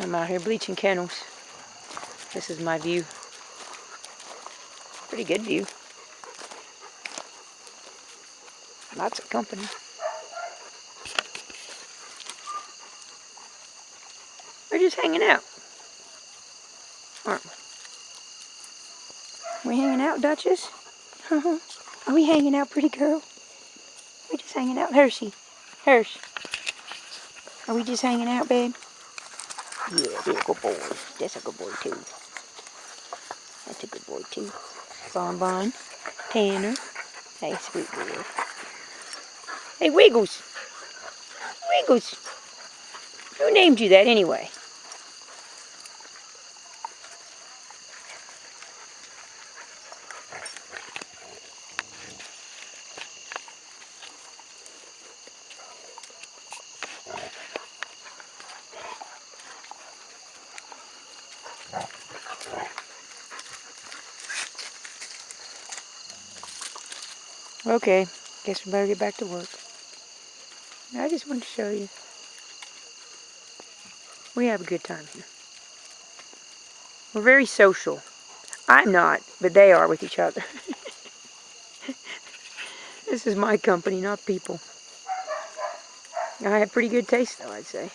I'm out here bleaching kennels. This is my view. Pretty good view. Lots of company. We're just hanging out, aren't we? We hanging out, Duchess? Are we hanging out, pretty girl? We just hanging out, Hershey. Hersh. Are we just hanging out, babe? Yeah, they're good boys. That's a good boy too. That's a good boy too. Bonbon. Tanner. Hey, sweet boy. Hey, Wiggles. Wiggles. Who named you that anyway? Okay, guess we better get back to work. I just wanted to show you. We have a good time here. We're very social. I'm not, but they are with each other. This is my company, not people. I have pretty good taste, though, I'd say.